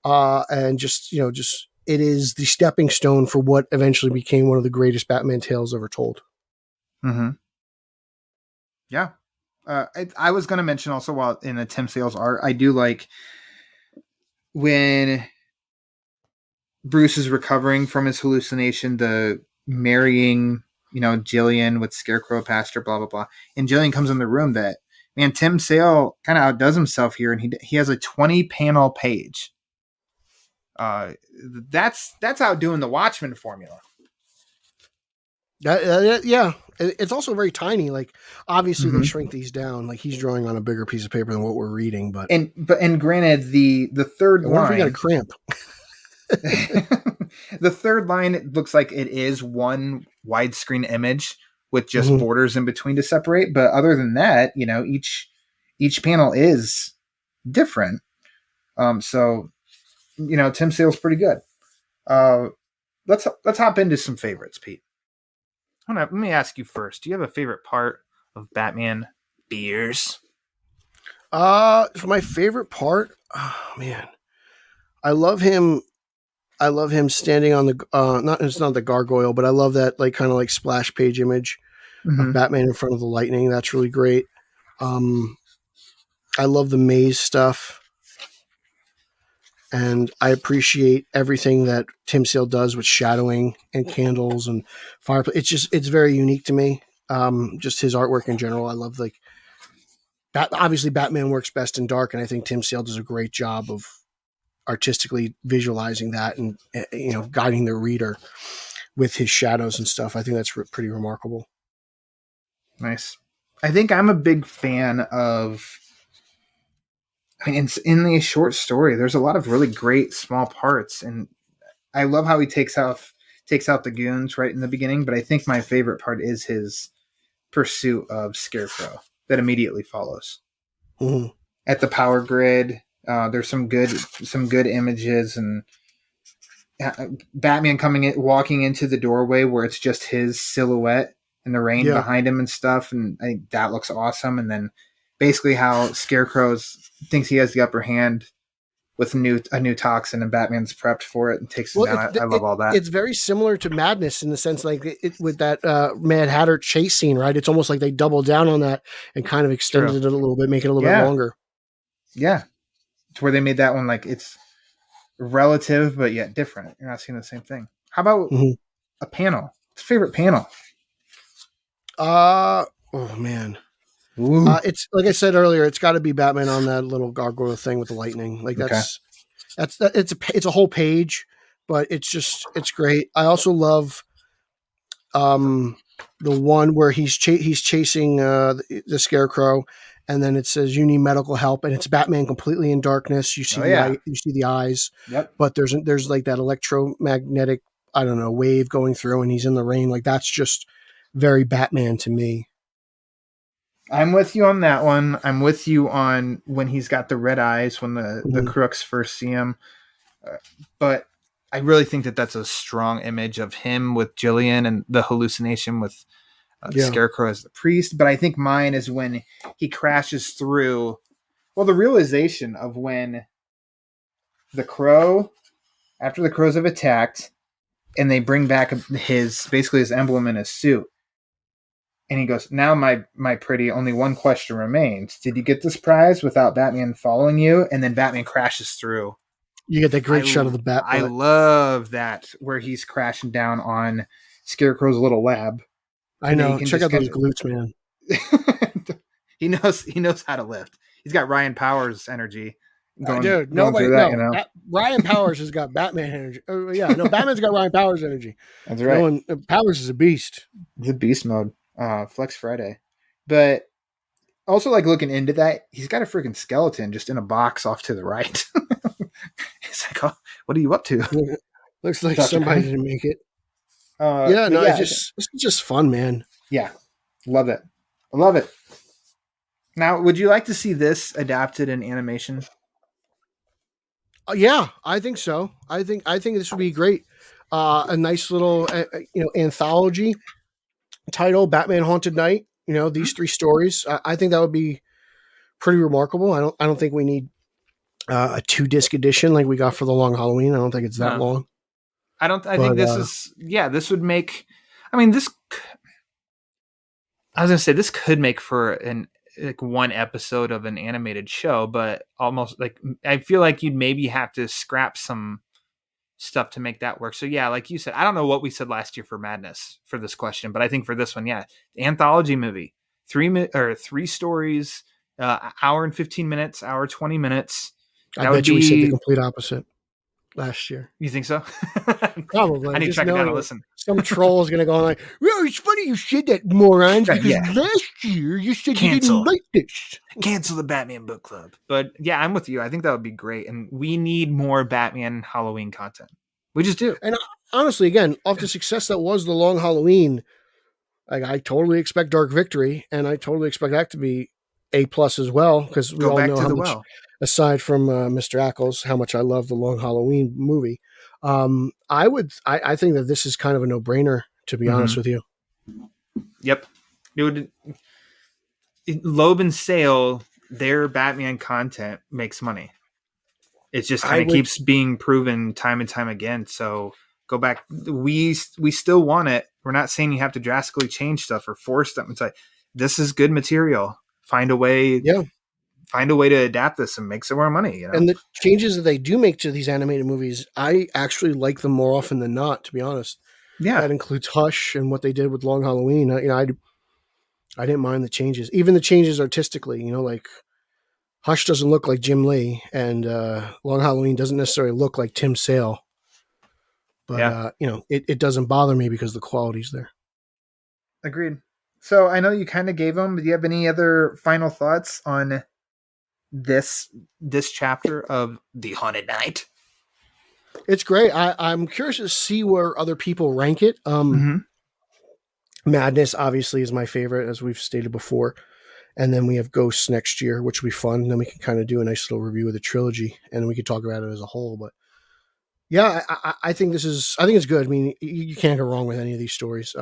and just, you know, just it is the stepping stone for what eventually became one of the greatest Batman tales ever told. Mm-hmm. Yeah. I was going to mention also, while in the Tim Sale's art, I do like when Bruce is recovering from his hallucination, the marrying, you know, Jillian with Scarecrow past her, blah, blah, blah. And Jillian comes in the room that, man, Tim Sale kind of outdoes himself here, and he has a 20-panel page. That's outdoing the Watchmen formula. Yeah, it's also very tiny. Like, obviously they shrink these down. Like, he's drawing on a bigger piece of paper than what we're reading, but granted, the third line. What if we got a cramp? The third line, it looks like it is one widescreen image with just borders in between to separate. But other than that, you know, each panel is different. So, you know, Tim Sale's pretty good. Let's hop into some favorites, Pete. Let me ask you first. Do you have a favorite part of Batman Beers? For my favorite part, oh man, I love him standing on the it's not the gargoyle, but I love that, like, kind of like splash page image of Batman in front of the lightning. That's really great. I love the maze stuff. And I appreciate everything that Tim Sale does with shadowing and candles and fireplace. It's very unique to me. Just his artwork in general. I love, like, obviously Batman works best in dark, and I think Tim Sale does a great job of artistically visualizing that and, you know, guiding the reader with his shadows and stuff. I think that's pretty remarkable. Nice. I think I'm a big fan of, I mean, in the short story, there's a lot of really great small parts, and I love how he takes out the goons right in the beginning. But I think my favorite part is his pursuit of Scarecrow that immediately follows at the power grid. There's some good images, and Batman walking into the doorway where it's just his silhouette and the rain behind him and stuff, and I think that looks awesome. And then basically how Scarecrow thinks he has the upper hand with a new toxin, and Batman's prepped for it and takes it down. I love all that. It's very similar to Madness in the sense, like, with that Mad Hatter chase scene, right? It's almost like they doubled down on that and kind of extended it a little bit, make it a little bit longer. Yeah. To where they made that one, like, it's relative, but yet different. You're not seeing the same thing. How about a panel? What's your favorite panel? Oh man. It's like I said earlier, it's got to be Batman on that little gargoyle thing with the lightning. Like, it's a whole page, but it's great. I also love the one where he's chasing the Scarecrow, and then it says you need medical help, and it's Batman completely in darkness. You see you see the eyes, but there's like that electromagnetic, I don't know, wave going through, and he's in the rain. Like, that's just very Batman to me. I'm with you on that one. I'm with you on when he's got the red eyes when the crooks first see him. But I really think that's a strong image of him with Jillian and the hallucination with Scarecrow as the priest. But I think mine is when he crashes through. Well, the realization of when after the crows have attacked, and they bring back his emblem in his suit. And he goes, now, my pretty, only one question remains. Did you get this prize without Batman following you? And then Batman crashes through. You get that great shot of the Bat. I love that, where he's crashing down on Scarecrow's little lab. I know. Check out those glutes, man. He knows how to lift. He's got Ryan Powers energy. Ryan Powers has got Batman energy. Batman's got Ryan Powers energy. That's right. Powers is a beast. It's a beast mode. Flex Friday. But also, like, looking into that, he's got a freaking skeleton just in a box off to the right. It's like, oh, what are you up to? Looks like somebody didn't make it. It's just fun, man. Yeah, love it. I love it. Now, would you like to see this adapted in animation? Yeah, I think so. I think this would be great. A nice little anthology title, Batman Haunted Night. These 3 stories. I think that would be pretty remarkable. I don't think we need a 2-disc edition like we got for the Long Halloween. I don't think it's that long. I think this is this would make. I mean, this. I was gonna say this could make for one episode of an animated show, but almost like I feel like you'd maybe have to scrap some stuff to make that work. So yeah, like you said, I don't know what we said last year for Madness for this question, but I think for this one, anthology movie, 3 stories, hour and 15 minutes, hour 20 minutes. I bet you we said the complete opposite last year. You think so? Probably. I need to track it down and listen. Some troll is going to go like, well, it's funny you said that, morons, because last year you said you didn't like this. Cancel the Batman book club. But yeah, I'm with you. I think that would be great. And we need more Batman Halloween content. We just do. And honestly, again, off the success that was the Long Halloween, like I totally expect Dark Victory, and I totally expect that to be A+ as well, because we all know how much, aside from Mr. Ackles, how much I love the Long Halloween movie. I think that this is kind of a no-brainer, to be honest with you. Yep. Loeb and Sale, their Batman content makes money. It just kind of keeps being proven time and time again. So go back. We still want it. We're not saying you have to drastically change stuff or force them. It's like, this is good material. Find a way. Yeah. Find a way to adapt this and make some more money. And the changes that they do make to these animated movies, I actually like them more often than not, to be honest. Yeah. That includes Hush and what they did with Long Halloween. I didn't mind the changes, even the changes artistically, like Hush doesn't look like Jim Lee, and Long Halloween doesn't necessarily look like Tim Sale. But, it doesn't bother me because the quality's there. Agreed. So I know you kind of gave them, but do you have any other final thoughts on this chapter of The Haunted Night? It's great. I'm curious to see where other people rank it. Madness obviously is my favorite, as we've stated before. And then we have Ghosts next year, which will be fun. And then we can kind of do a nice little review of the trilogy, and we could talk about it as a whole. But yeah, I think it's good. I mean, you can't go wrong with any of these stories.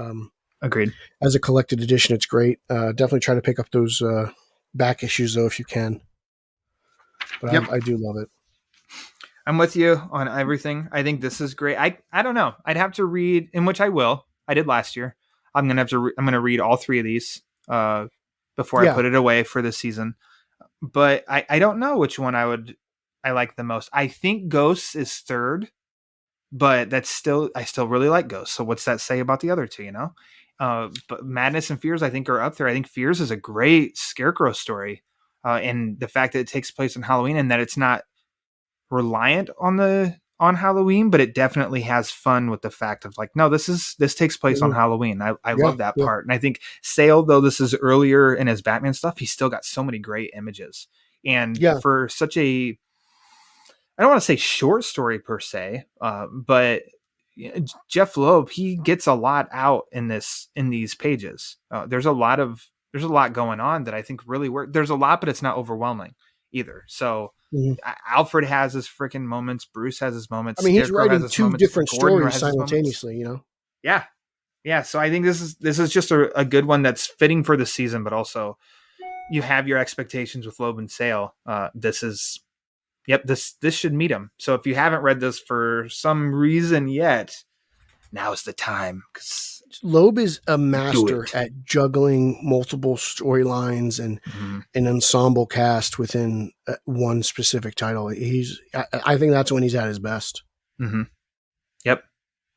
Agreed. As a collected edition, it's great. Definitely try to pick up those back issues though, if you can. But I do love it. I'm with you on everything. I think this is great. I don't know. I'd have to read, in which I will. I did last year. I'm gonna read all 3 of these before I put it away for this season. But I don't know which one I like the most. I think Ghosts is 3rd, but I still really like Ghosts. So what's that say about the other 2? But Madness and Fears I think are up there. I think Fears is a great Scarecrow story. And the fact that it takes place on Halloween and that it's not reliant on Halloween, but it definitely has fun with the fact of like, no, this takes place on Halloween. I love that part. And I think Sale, though this is earlier in his Batman stuff, he's still got so many great images. And for such a, I don't want to say short story per se, but Jeff Loeb, he gets a lot out in these pages. There's a lot going on that I think really work. There's a lot, but it's not overwhelming either. So Alfred has his freaking moments. Bruce has his moments. I mean, he's writing 2 different stories simultaneously, Yeah. Yeah. So I think this is just a good one that's fitting for the season, but also you have your expectations with Loeb and Sale. This should meet them. So if you haven't read this for some reason yet, now is the time. Loeb is a master at juggling multiple storylines and an ensemble cast within one specific title. I think that's when he's at his best. Yep.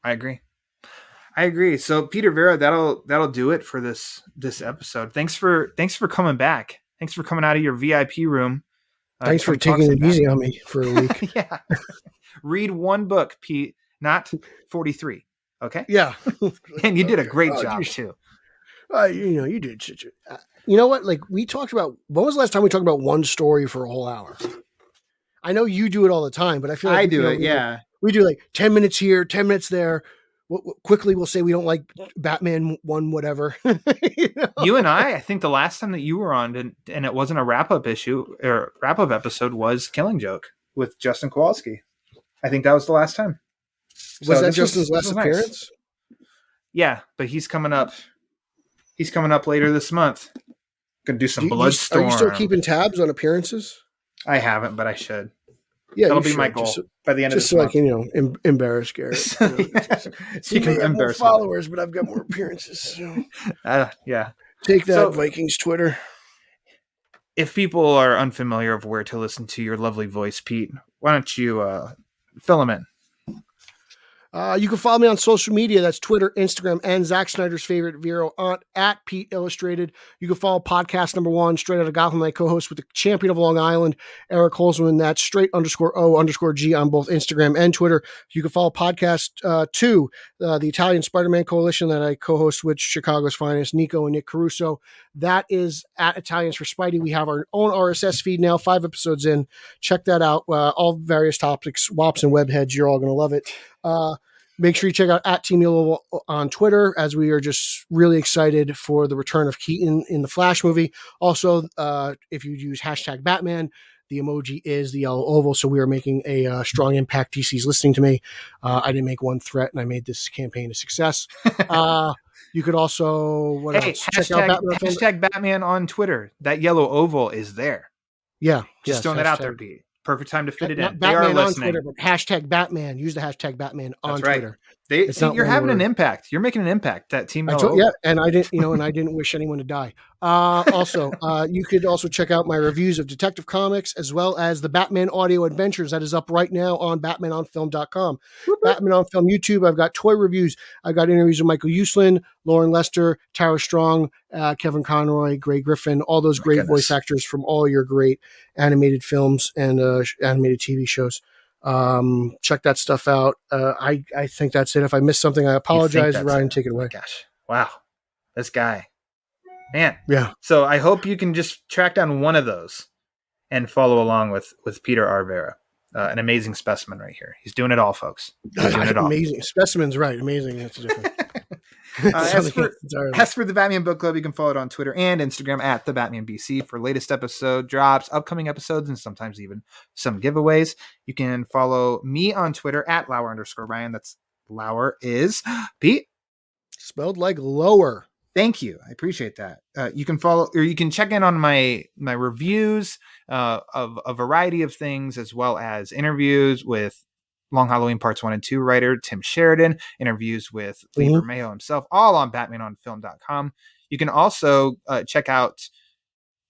I agree. So Peter Verra, that'll do it for this episode. Thanks for coming back. Thanks for coming out of your VIP room. Thanks for taking it easy on me for a week. Yeah. Read 1 book, Pete, not 43. Okay. Yeah. And you did a great job too. You did such a, you know what? Like we talked about, when was the last time we talked about 1 story for a whole hour? I know you do it all the time, but I feel like I do it. Yeah. We do like 10 minutes here, 10 minutes there. quickly we'll say we don't like Batman 1 whatever. You and I think the last time that you were on and it wasn't a wrap-up episode was Killing Joke with Justin Kowalski. I think that was the last time. Was that Justin's last appearance? Nice. Yeah, but he's coming up. He's coming up later this month. Gonna do some Bloodstorm. Are you still keeping tabs on appearances? I haven't, but I should. Yeah, that'll be my goal by the end of this month. Just so I can, embarrass Garrett. So you can have embarrass more followers, but I've got more appearances. So. Yeah. Take that, Vikings Twitter. If people are unfamiliar of where to listen to your lovely voice, Pete, why don't you fill them in? You can follow me on social media. That's Twitter, Instagram, and Zack Snyder's favorite Vero at Pete Illustrated. You can follow podcast number 1, Straight Outta Gotham, my co-host with the champion of Long Island, Eric Holzman. That's straight_O_G on both Instagram and Twitter. You can follow podcast 2, the Italian Spider-Man Coalition that I co-host with Chicago's finest, Nico and Nick Caruso. That is at Italians for Spidey. We have our own RSS feed now, 5 episodes in. Check that out. All various topics, WAPs and webheads. You're all going to love it. Make sure you check out at Team Yellow on Twitter, as we are just really excited for the return of Keaton in the Flash movie. Also, if you use #Batman, the emoji is the yellow oval. So we are making a strong impact. DC's listening to me. I didn't make one threat, and I made this campaign a success. You could also check out Batman on Twitter. That yellow oval is there. Yeah, just throwing that out there, Pete. Perfect time to fit it in. They are listening. On Twitter, but #Batman. Use the #Batman on Twitter. You're having an impact. You're making an impact. That team. And I didn't, and I didn't wish anyone to die. Also, you could also check out my reviews of Detective Comics as well as the Batman Audio Adventures that is up right now on BatmanOnFilm.com. Batman on Film YouTube. I've got toy reviews. I've got interviews with Michael Uslan, Lauren Lester, Tara Strong, Kevin Conroy, Gray Griffin, all those great voice actors from all your great animated films and animated TV shows. Check that stuff out. I think that's it. If I missed something, I apologize. Ryan, take it away. Gosh. Wow. This guy. Man. Yeah. So I hope you can just track down one of those and follow along with Peter R. Verra. An amazing specimen right here. He's doing it all, folks. He's doing it all. Amazing. Specimen's right. Amazing. That's different. As for the Batman Book Club, you can follow it on Twitter and Instagram at thebatmanbc for latest episode drops, upcoming episodes, and sometimes even some giveaways. You can follow me on Twitter at Lauer_Ryan. That's Lauer is Pete. Spelled like lower. Thank you. I appreciate that. You can follow, or you can check in on my reviews of a variety of things, as well as interviews with Long Halloween Parts 1 and 2 writer Tim Sheridan, interviews with Lee Bermejo himself, all on BatmanOnFilm.com. You can also check out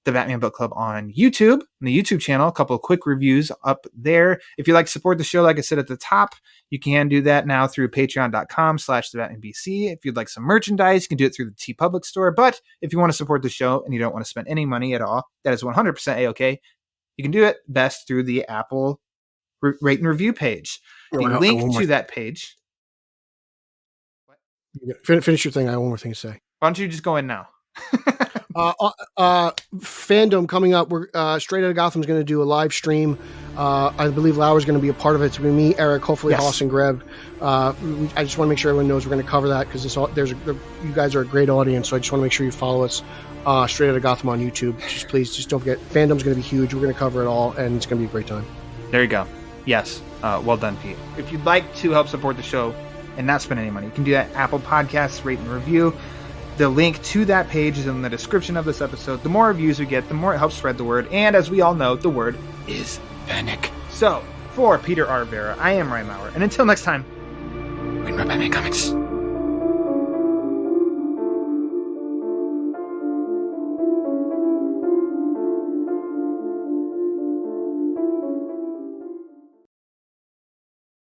the Batman Book Club on YouTube, on the YouTube channel. A couple of quick reviews up there. If you'd like to support the show, like I said at the top, you can do that now through patreon.com/thebatmanbc. If you'd like some merchandise, you can do it through the TeePublic store. But if you want to support the show and you don't want to spend any money at all, that is 100% A-okay. You can do it best through the Apple rate and review page. The link to that page. Finish your thing. I have one more thing to say. Why don't you just go in now? Fandom coming up. We're Straight Outta Gotham is going to do a live stream. I believe Lauer's going to be a part of it. It's going to be me, Eric, hopefully Hoss and Greb. I just want to make sure everyone knows we're going to cover that because you guys are a great audience. So I just want to make sure you follow us. Straight Outta Gotham on YouTube. Just don't forget. Fandom's going to be huge. We're going to cover it all, and it's going to be a great time. There you go. Yes. Well done, Pete. If you'd like to help support the show and not spend any money, you can do that. Apple Podcasts, rate and review. The link to that page is in the description of this episode. The more reviews we get, the more it helps spread the word. And as we all know, the word is panic. So, for Peter R. Verra, I am Ryan Maurer. And until next time, read more Batman comics.